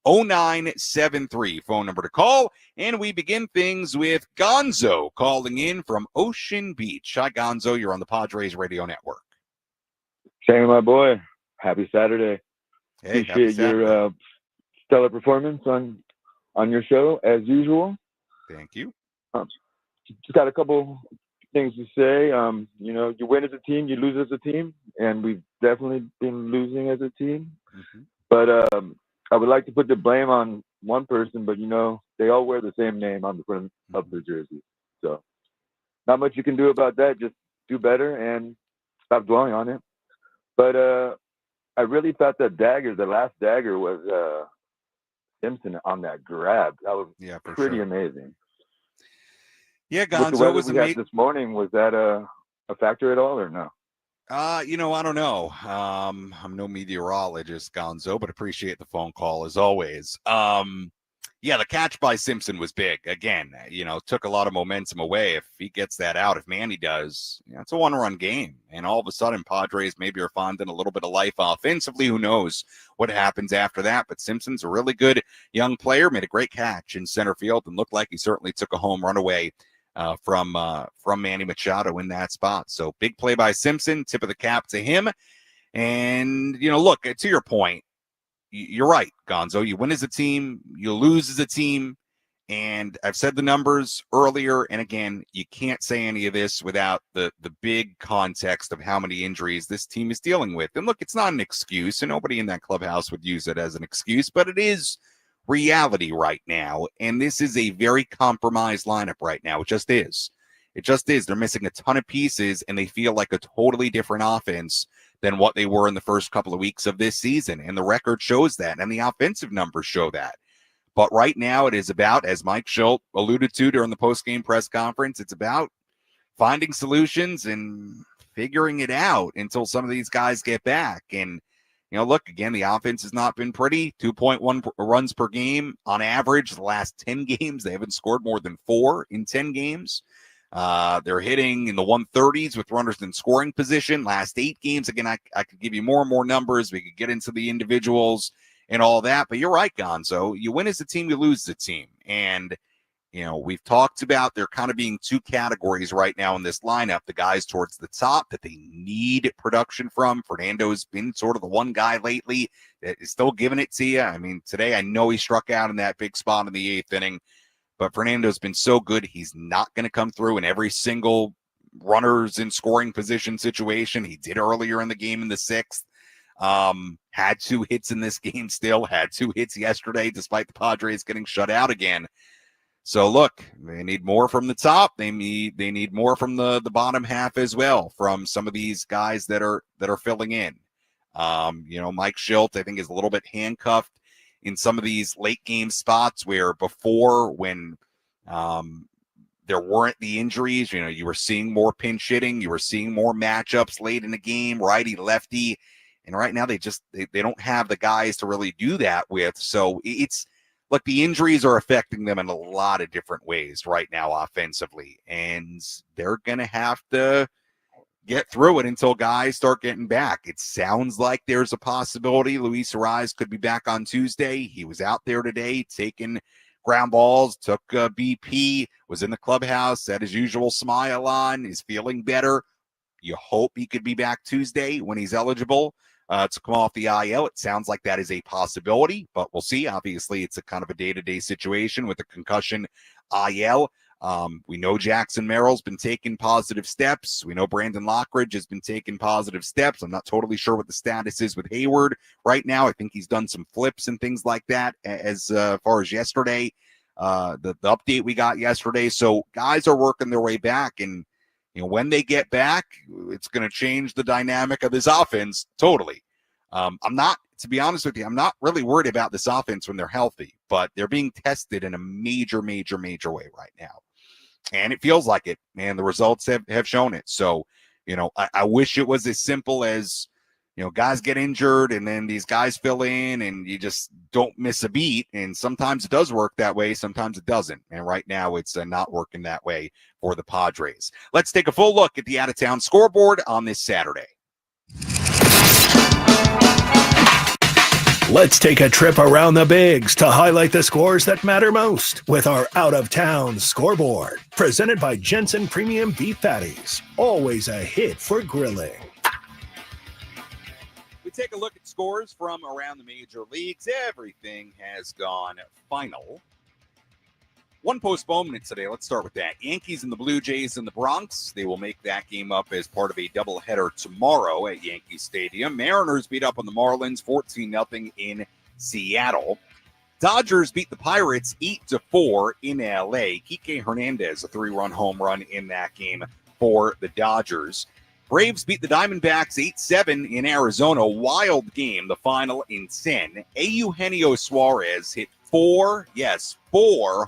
833-288-0973. Phone number to call. And we begin things with Gonzo calling in from Ocean Beach. Hi, Gonzo. You're on the Padres Radio Network. Sammy, my boy. Happy Saturday. Hey, appreciate your stellar performance on your show, as usual. Thank you. Just got a couple things to say. You win as a team, you lose as a team, and we've definitely been losing as a team. Mm-hmm. But I would like to put the blame on one person, but they all wear the same name on the front of their jersey. So not much you can do about that. Just do better and stop dwelling on it. But I really thought that the last dagger was Simpson on that grab. That was pretty amazing. Yeah, With the Gonzo weather was we had this morning, was that a factor at all or no? I don't know. I'm no meteorologist, Gonzo, but appreciate the phone call as always. The catch by Simpson was big. Again, took a lot of momentum away. If he gets that out, if Manny does, it's a 1-run game. And all of a sudden, Padres maybe are finding a little bit of life offensively. Who knows what happens after that? But Simpson's a really good young player, made a great catch in center field and looked like he certainly took a home run away from Manny Machado in that spot. So big play by Simpson, tip of the cap to him. And, look, to your point, you're right, Gonzo. You win as a team, you lose as a team. And I've said the numbers earlier, and again, you can't say any of this without the big context of how many injuries this team is dealing with. And look, it's not an excuse, and nobody in that clubhouse would use it as an excuse, but it is reality right now. And this is a very compromised lineup right now. It just is. They're missing a ton of pieces, and they feel like a totally different offense than what they were in the first couple of weeks of this season. And the record shows that, and the offensive numbers show that. But right now it is about, as Mike Shildt alluded to during the postgame press conference, it's about finding solutions and figuring it out until some of these guys get back. And, look, again, the offense has not been pretty. 2.1 runs per game on average. The last 10 games, they haven't scored more than 4 in 10 games. They're hitting in the 130s with runners in scoring position. Last 8 games, again, I could give you more and more numbers. We could get into the individuals and all that. But you're right, Gonzo. You win as a team, you lose as a team. And, we've talked about there kind of being 2 categories right now in this lineup. The guys towards the top that they need production from. Fernando's been sort of the one guy lately that is still giving it to you. I mean, today I know he struck out in that big spot in the 8th inning. But Fernando's been so good, he's not going to come through in every single runners in scoring position situation. He did earlier in the game in the 6th. Had 2 hits in this game still, had 2 hits yesterday, despite the Padres getting shut out again. So look, they need more from the top. They need more from the bottom half as well, from some of these guys that are filling in. Mike Shildt, I think, is a little bit handcuffed in some of these late game spots where before, when there weren't the injuries, you were seeing more pinch hitting, you were seeing more matchups late in the game, righty, lefty. And right now they don't have the guys to really do that with. So it's like the injuries are affecting them in a lot of different ways right now offensively. And they're going to have to get through it until guys start getting back. It sounds like there's a possibility Luis Ariz could be back on Tuesday. He was out there today taking ground balls, took BP, was in the clubhouse, had his usual smile on, is feeling better. You hope he could be back Tuesday when he's eligible to come off the IL. It sounds like that is a possibility, but we'll see. Obviously, it's a kind of a day-to-day situation with the concussion IL. We know Jackson Merrill's been taking positive steps. We know Brandon Lockridge has been taking positive steps. I'm not totally sure what the status is with Hayward right now. I think he's done some flips and things like that as far as yesterday, the update we got yesterday. So guys are working their way back, and when they get back, it's going to change the dynamic of this offense totally. To be honest with you, I'm not really worried about this offense when they're healthy, but they're being tested in a major way right now. And it feels like it, man. The results have shown it. So, I wish it was as simple as, guys get injured and then these guys fill in and you just don't miss a beat. And sometimes it does work that way. Sometimes it doesn't. And right now it's not working that way for the Padres. Let's take a full look at the out-of-town scoreboard on this Saturday. Let's take a trip around the bigs to highlight the scores that matter most with our out-of-town scoreboard. Presented by Jensen Premium Beef Patties. Always a hit for grilling. We take a look at scores from around the major leagues. Everything has gone final. One postponement today. Let's start with that. Yankees and the Blue Jays in the Bronx. They will make that game up as part of a doubleheader tomorrow at Yankee Stadium. Mariners beat up on the Marlins 14-0 in Seattle. Dodgers beat the Pirates 8-4 in LA. Kike Hernandez, a 3-run home run in that game for the Dodgers. Braves beat the Diamondbacks 8-7 in Arizona. Wild game, the final in 10. Eugenio Suarez hit four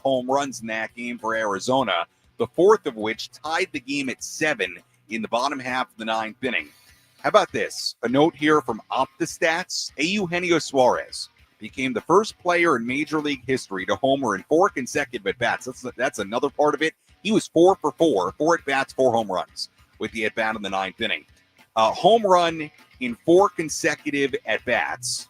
home runs in that game for Arizona, the fourth of which tied the game at 7 in the bottom half of the ninth inning. How about this? A note here from OptaStats. Eugenio Suarez became the first player in Major League history to homer in 4 consecutive at-bats. That's another part of it. He was 4 for 4 at-bats, 4 home runs with the at-bat in the ninth inning. Home run in 4 consecutive at-bats.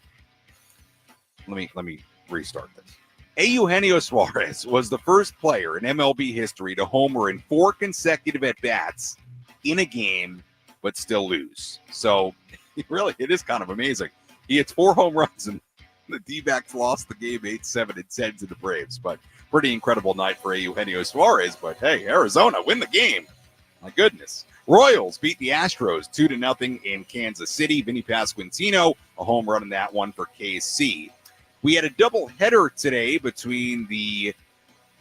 Let me restart this. Eugenio Suarez was the first player in MLB history to homer in 4 consecutive at-bats in a game, but still lose. So, it is kind of amazing. He hits 4 home runs, and the D-backs lost the game 8-7 and 10 to the Braves. But pretty incredible night for Eugenio Suarez. But, hey, Arizona win the game. My goodness. Royals beat the Astros 2-0 in Kansas City. Vinny Pasquantino, a home run in that one for KC. We had a doubleheader today between the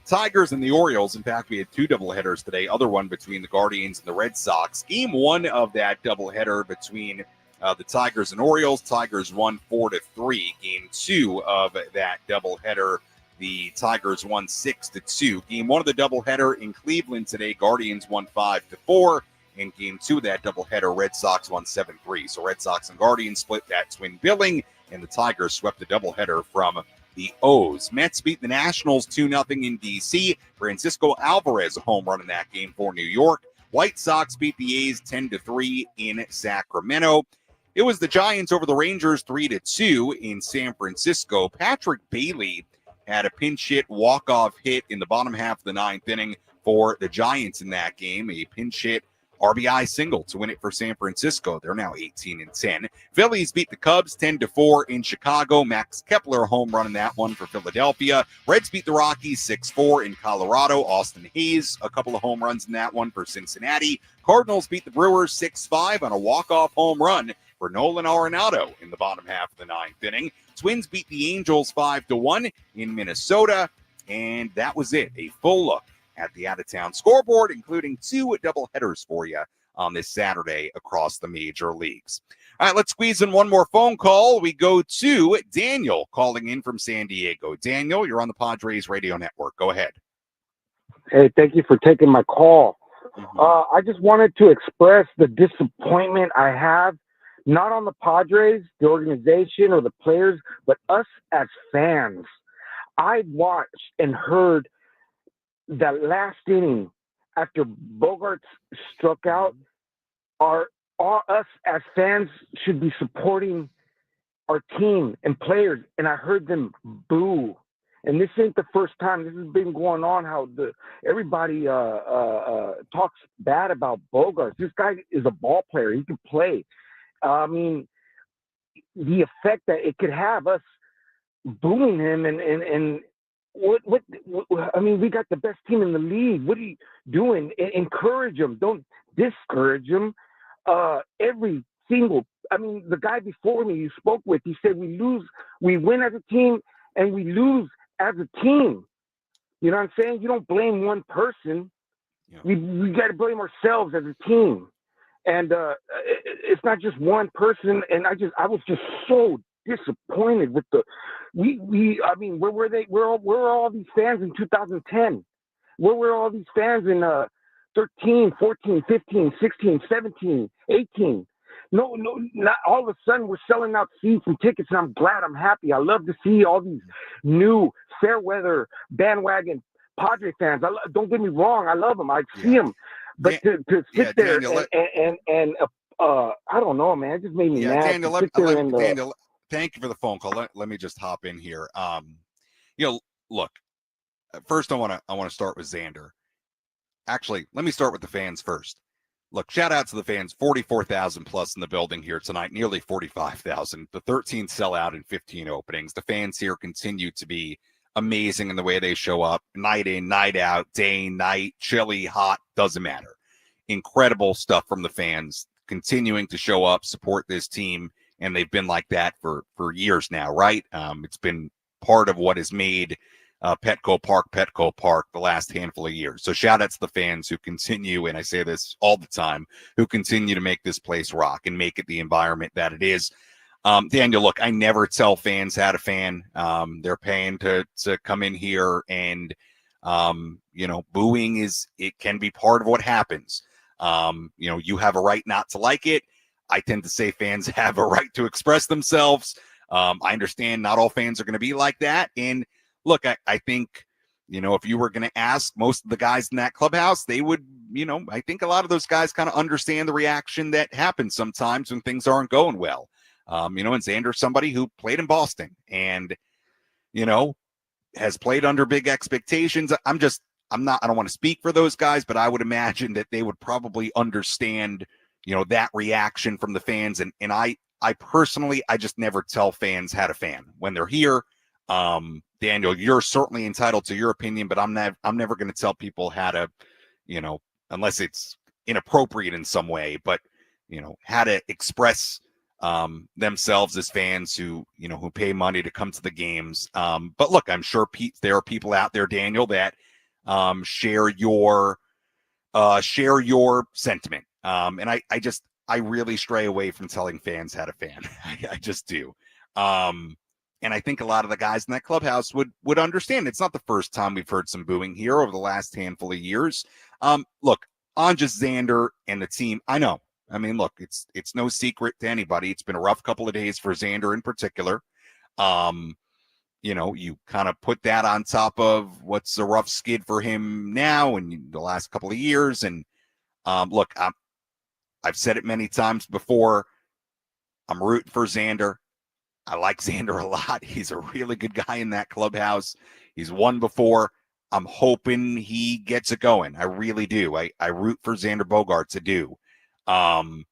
Tigers and the Orioles. In fact, we had 2 doubleheaders today. Other one between the Guardians and the Red Sox. Game 1 of that doubleheader between the Tigers and Orioles. Tigers won 4-3. Game 2 of that doubleheader, the Tigers won 6-2. Game 1 of the doubleheader in Cleveland today. Guardians won 5-4. In game 2 of that doubleheader, Red Sox won 7-3. So Red Sox and Guardians split that twin billing, and the Tigers swept the doubleheader from the O's. Mets beat the Nationals 2-0 in D.C. Francisco Alvarez, a home run in that game for New York. White Sox beat the A's 10-3 in Sacramento. It was the Giants over the Rangers 3-2 in San Francisco. Patrick Bailey had a pinch hit walk-off hit in the bottom half of the ninth inning for the Giants in that game. A pinch hit RBI single to win it for San Francisco. They're now 18-10. Phillies beat the Cubs 10-4 in Chicago. Max Kepler home run in that one for Philadelphia. Reds beat the Rockies 6-4 in Colorado. Austin Hayes, a couple of home runs in that one for Cincinnati. Cardinals beat the Brewers 6-5 on a walk-off home run for Nolan Arenado in the bottom half of the ninth inning. Twins beat the Angels 5-1 in Minnesota. And that was it. A full look at the out-of-town scoreboard, including 2 doubleheaders for you on this Saturday across the major leagues. All right, let's squeeze in one more phone call. We go to Daniel calling in from San Diego. Daniel, you're on the Padres Radio Network. Go ahead. Hey, thank you for taking my call. I just wanted to express the disappointment I have, not on the Padres, the organization, or the players, but us as fans. I watched and heard that last inning after Bogarts struck out. Us as fans should be supporting our team and players, and I heard them boo. And this ain't the first time. This has been going on. How everybody talks bad about Bogarts. This guy is a ball player. He can play. I mean, the effect that it could have, us booing him and what I mean, we got the best team in the league. What are you doing? Encourage him. Don't discourage him. Every single, I mean, the guy before me you spoke with, he said we win as a team and we lose as a team. You know what I'm saying? You don't blame one person. Yeah. We got to blame ourselves as a team. And it's not just one person. And I was just so disappointed with I mean, where were they? Where were all these fans in 2010? Where were all these fans in 13, 14, 15, 16, 17, 18? No, not all of a sudden we're selling out seats and tickets, and I'm glad, I'm happy. I love to see all these new fair weather bandwagon Padre fans. Don't get me wrong, I love them. I see them, but to sit there Daniel, and I don't know, man, it just made me mad. Daniel, thank you for the phone call. Let me just hop in here. Look, first I want to start with Xander. Actually, let me start with the fans first. Look, shout out to the fans, 44,000 plus in the building here tonight, nearly 45,000. The 13 sellout and 15 openings. The fans here continue to be amazing in the way they show up, night in, night out, day, night, chilly, hot, doesn't matter. Incredible stuff from the fans, continuing to show up, support this team, and they've been like that for years now, right? It's been part of what has made Petco Park the last handful of years. So shout out to the fans who continue, and I say this all the time, who continue to make this place rock and make it the environment that it is. Daniel, look, I never tell fans how to fan. They're paying to come in here, and booing it can be part of what happens. You have a right not to like it. I tend to say fans have a right to express themselves. I understand not all fans are going to be like that. And look, I think, if you were going to ask most of the guys in that clubhouse, they would, I think a lot of those guys kind of understand the reaction that happens sometimes when things aren't going well. And Xander's somebody who played in Boston and, has played under big expectations. I don't want to speak for those guys, but I would imagine that they would probably understand, that reaction from the fans. And I personally, I just never tell fans how to fan when they're here. Daniel, you're certainly entitled to your opinion, but I'm never going to tell people how to, unless it's inappropriate in some way, but, how to express themselves as fans who pay money to come to the games. But look, I'm sure there are people out there, Daniel, that share your sentiment. And I really stray away from telling fans how to fan. I just do. And I think a lot of the guys in that clubhouse would understand. It's not the first time we've heard some booing here over the last handful of years. Look, on just Xander and the team, I know. I mean, look, it's no secret to anybody. It's been a rough couple of days for Xander in particular. You kind of put that on top of what's a rough skid for him now and the last couple of years. And look, I've said it many times before. I'm rooting for Xander. I like Xander a lot. He's a really good guy in that clubhouse. He's won before. I'm hoping he gets it going. I really do. I root for Xander Bogaerts to do. And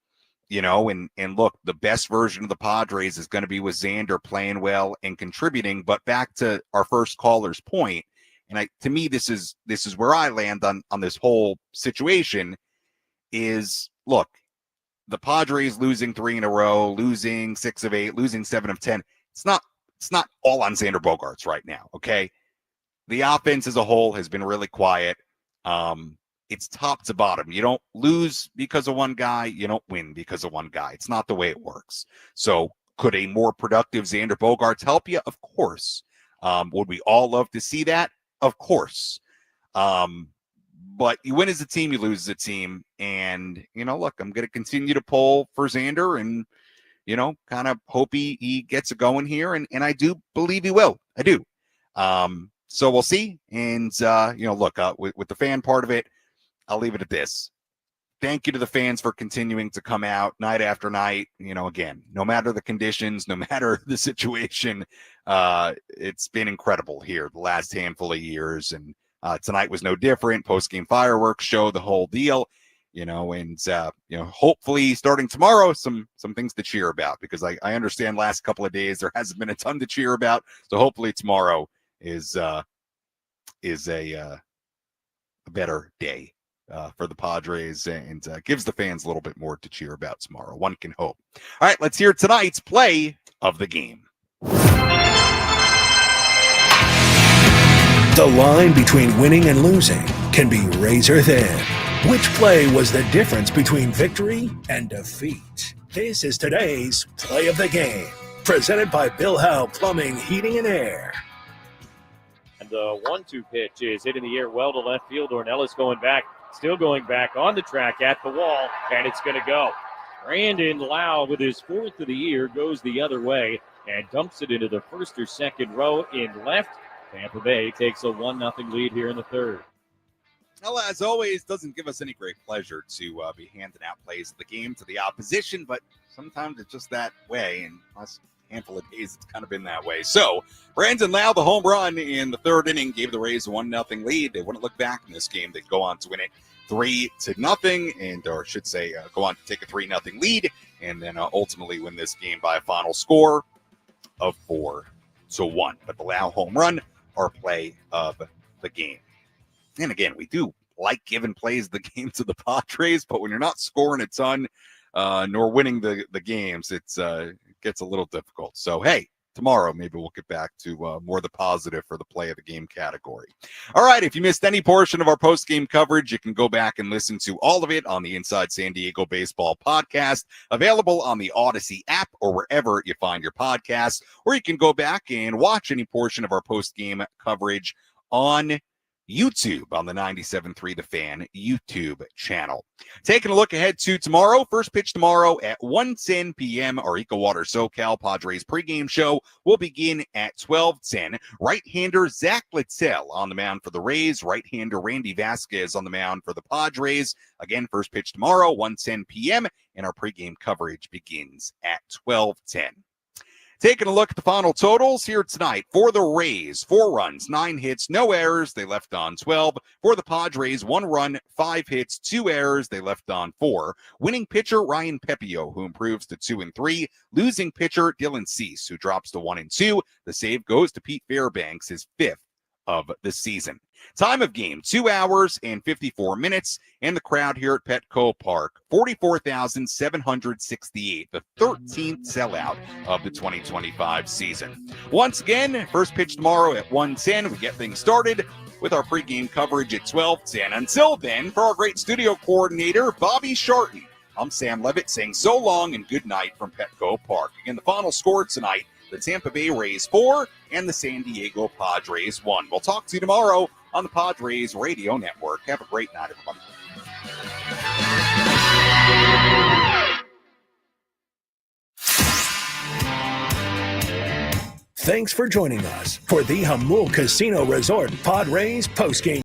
look, the best version of the Padres is going to be with Xander playing well and contributing. But back to our first caller's point, and to me, this is where I land on this whole situation is, look, the Padres losing 3 in a row, losing 6 of 8, losing 7 of 10. It's not all on Xander Bogaerts right now. Okay. The offense as a whole has been really quiet. It's top to bottom. You don't lose because of one guy. You don't win because of one guy. It's not the way it works. So could a more productive Xander Bogaerts help you? Of course. Would we all love to see that? Of course. But you win as a team, you lose as a team. And, look, I'm going to continue to pull for Xander and, kind of hope he gets it going here. And I do believe he will. I do. So we'll see. And, look, with the fan part of it, I'll leave it at this. Thank you to the fans for continuing to come out night after night. Again, no matter the conditions, no matter the situation, it's been incredible here the last handful of years. And tonight was no different. Postgame fireworks show, the whole deal. and hopefully starting tomorrow, some things to cheer about, because I understand last couple of days there hasn't been a ton to cheer about. So hopefully tomorrow is a better day for the Padres, and gives the fans a little bit more to cheer about tomorrow. One can hope. All right, let's hear tonight's play of the game. The line between winning and losing can be razor thin. Which play was the difference between victory and defeat? This is today's play of the game, presented by Bill Howe Plumbing, Heating, and Air. And the 1-2 pitch is hit in the air well to left field. Ornelas going back, still going back on the track at the wall, and it's going to go. Brandon Lau, with his 4th of the year, goes the other way and dumps it into the first or second row in left. Tampa Bay takes a 1-0 lead here in the 3rd. Well, as always, doesn't give us any great pleasure to be handing out plays of the game to the opposition, but sometimes it's just that way, and last handful of days it's kind of been that way. So, Brandon Lau, the home run in the 3rd inning, gave the Rays a 1-0 lead. They wouldn't look back in this game. They'd go on to win it 3-0, and or should say go on to take a 3-0 lead, and then ultimately win this game by a final score of 4-1. But the Lau home run, our play of the game. And again, we do like giving plays of the game to the Padres, but when you're not scoring a ton nor winning the games, it gets a little difficult. So, hey, tomorrow maybe we'll get back to more of the positive for the play of the game category. All right, if you missed any portion of our post-game coverage, you can go back and listen to all of it on the Inside San Diego Baseball podcast, available on the Odyssey app or wherever you find your podcasts, or you can go back and watch any portion of our post-game coverage on YouTube on the 97.3 The Fan YouTube channel. Taking a look ahead to tomorrow. First pitch tomorrow at 1:10 p.m. Our EcoWater SoCal Padres pregame show will begin at 12:10. Right-hander Zach Littell on the mound for the Rays. Right-hander Randy Vasquez on the mound for the Padres. Again, first pitch tomorrow, 1:10 p.m. And our pregame coverage begins at 12:10. Taking a look at the final totals here tonight. For the Rays, 4 runs, 9 hits, no errors. They left on 12. For the Padres, 1 run, 5 hits, 2 errors. They left on 4. Winning pitcher, Ryan Pepio, who improves to 2-3. Losing pitcher, Dylan Cease, who drops to 1-2. The save goes to Pete Fairbanks, his 5th of the season. Time of game, 2 hours and 54 minutes. And the crowd here at Petco Park, 44,768, the 13th sellout of the 2025 season. Once again, first pitch tomorrow at 1:10. We get things started with our pregame coverage at 12:10. Until then, for our great studio coordinator, Bobby Sharton, I'm Sam Levitt saying so long and good night from Petco Park. Again, the final score tonight, the Tampa Bay Rays 4 and the San Diego Padres 1. We'll talk to you tomorrow on the Padres Radio Network. Have a great night, everybody. Thanks for joining us for the Jamul Casino Resort Padres postgame.